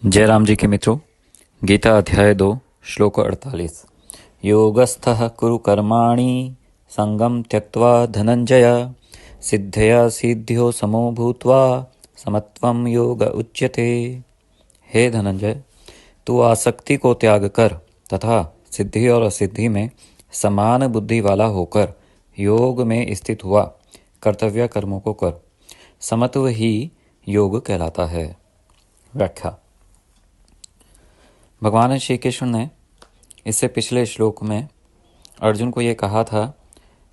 जय राम जी के मित्रों, गीता अध्याय 2 श्लोक 48। योगस्थः कुरु कर्माणि संगम त्यक्त्वा धनंजय सिद्धया सिद्ध्यो समो भूत्वा समत्वम योग उच्यते। हे धनंजय, तू आसक्ति को त्याग कर तथा सिद्धि और असिद्धि में समान बुद्धि वाला होकर योग में स्थित हुआ कर्तव्य कर्मों को कर। समत्व ही योग कहलाता है। व्याख्या। भगवान श्री कृष्ण ने इससे पिछले श्लोक में अर्जुन को ये कहा था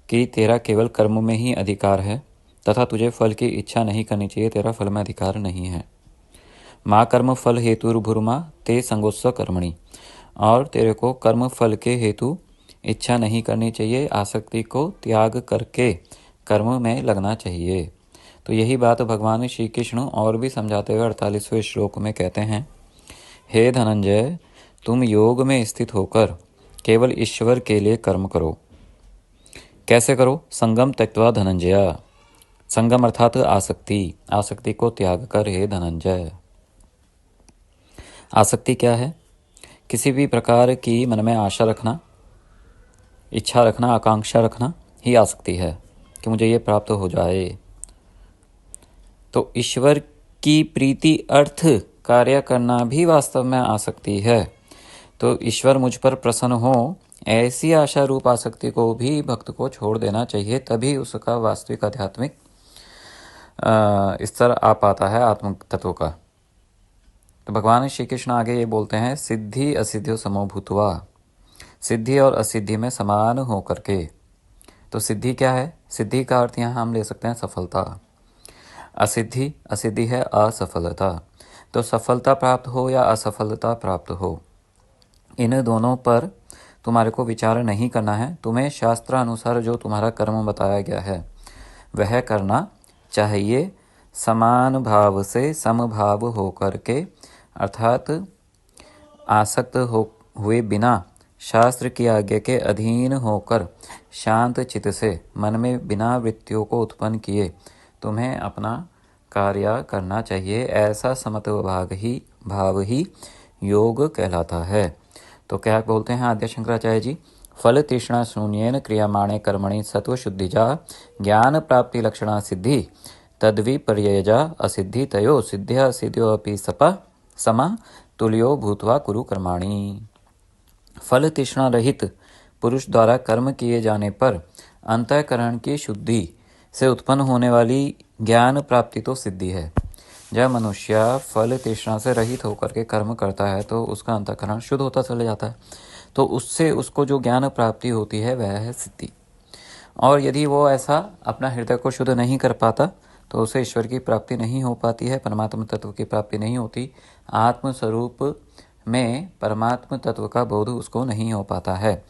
कि तेरा केवल कर्म में ही अधिकार है तथा तुझे फल की इच्छा नहीं करनी चाहिए, तेरा फल में अधिकार नहीं है। माँ कर्म फल हेतुर्भुर्मा ते संगोत्सव कर्मणि, और तेरे को कर्म फल के हेतु इच्छा नहीं करनी चाहिए, आसक्ति को त्याग करके कर्म में लगना चाहिए। तो यही बात भगवान श्री कृष्ण और भी समझाते हुए 48वें श्लोक में कहते हैं, हे धनंजय, तुम योग में स्थित होकर केवल ईश्वर के लिए कर्म करो। कैसे करो? संगम त्यक्त्वा धनंजय। संगम अर्थात आसक्ति, आसक्ति को त्याग कर हे धनंजय। आसक्ति क्या है? किसी भी प्रकार की मन में आशा रखना, इच्छा रखना, आकांक्षा रखना ही आसक्ति है कि मुझे ये प्राप्त हो जाए। तो ईश्वर की प्रीति अर्थ कार्य करना भी वास्तव में आसक्ति है। तो ईश्वर मुझ पर प्रसन्न हो, ऐसी आशा रूप आसक्ति को भी भक्त को छोड़ देना चाहिए, तभी उसका वास्तविक आध्यात्मिक स्तर आ पाता है आत्म तत्व का। तो भगवान श्री कृष्ण आगे ये बोलते हैं, सिद्धि असिद्धियों समो भूत्वा। सिद्धि और असिद्धि में समान हो करके। तो सिद्धि क्या है? सिद्धि का अर्थ यहाँ हम ले सकते हैं सफलता। असिद्धि है असफलता। तो सफलता प्राप्त हो या असफलता प्राप्त हो, इन दोनों पर तुम्हारे को विचार नहीं करना है। तुम्हें शास्त्र अनुसार जो तुम्हारा कर्म बताया गया है वह करना चाहिए, समान भाव से समभाव होकर के, अर्थात आसक्त हुए बिना, शास्त्र की आज्ञा के अधीन होकर, शांत चित्त से, मन में बिना वृत्तियों को उत्पन्न किए तुम्हें अपना कार्य करना चाहिए। ऐसा समत्व भाव ही योग कहलाता है। तो क्या बोलते हैं आद्य शंकराचार्य जी, फल तृष्णा शून्येन क्रियमाणे कर्मणि सत्व शुद्धिजा ज्ञान प्राप्ति लक्षणा सिद्धि तद्विपर्ययजा असिद्धि तयो सिद्ध्या सिद्ध्यो अपि समा तुल्यो भूत्वा कुरु कर्माणि। फल तृष्णा रहित पुरुष द्वारा कर्म किए जाने पर अंतःकरण की शुद्धि से उत्पन्न होने वाली ज्ञान प्राप्ति तो सिद्धि है। जब मनुष्य फल तृष्णा से रहित होकर के कर्म करता है तो उसका अंतःकरण शुद्ध होता चला जाता है, तो उससे उसको जो ज्ञान प्राप्ति होती है वह है सिद्धि। और यदि वो ऐसा अपना हृदय को शुद्ध नहीं कर पाता तो उसे ईश्वर की प्राप्ति नहीं हो पाती है, परमात्मा तत्व की प्राप्ति नहीं होती, आत्मस्वरूप में परमात्मा तत्व का बोध उसको नहीं हो पाता है।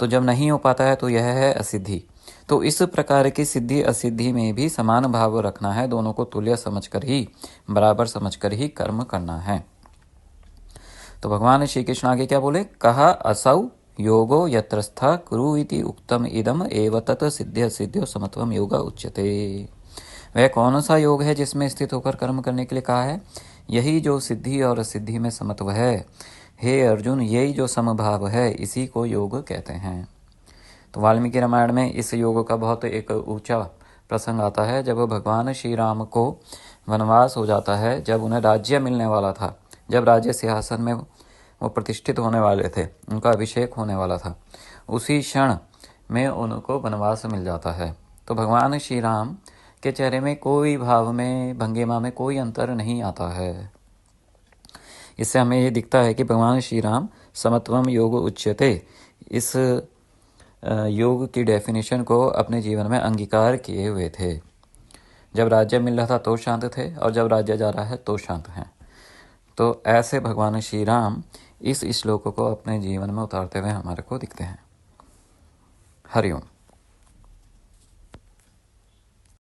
तो जब नहीं हो पाता है तो यह है असिद्धि। तो इस प्रकार की सिद्धि असिद्धि में भी समान भाव रखना है, दोनों को तुल्य समझकर ही, बराबर समझकर ही कर्म करना है। तो भगवान श्री कृष्ण आगे क्या बोले? कहा असौ योगो यत्रस्था कुरु इति उक्तम इदम एव तत् सिद्ध्य सिद्ध्यो समत्वम योग उच्यते। वह कौन सा योग है जिसमें स्थित होकर कर्म करने के लिए कहा है? यही जो सिद्धि और असिद्धि में समत्व है। हे अर्जुन, यही जो समभाव है इसी को योग कहते हैं। तो वाल्मीकि रामायण में इस योग का बहुत एक ऊंचा प्रसंग आता है। जब भगवान श्री राम को वनवास हो जाता है, जब उन्हें राज्य मिलने वाला था, जब राज्य सिंहासन में वो प्रतिष्ठित होने वाले थे, उनका अभिषेक होने वाला था, उसी क्षण में उनको वनवास मिल जाता है। तो भगवान श्री राम के चेहरे में कोई भाव में, भंगिमा में कोई अंतर नहीं आता है। इससे हमें ये दिखता है कि भगवान श्री राम समत्वम योग उच्यते, इस योग की डेफिनेशन को अपने जीवन में अंगीकार किए हुए थे। जब राज्य मिल रहा था तो शांत थे, और जब राज्य जा रहा है तो शांत हैं। तो ऐसे भगवान श्री राम इस श्लोक को अपने जीवन में उतारते हुए हमारे को दिखते हैं। हरिओम।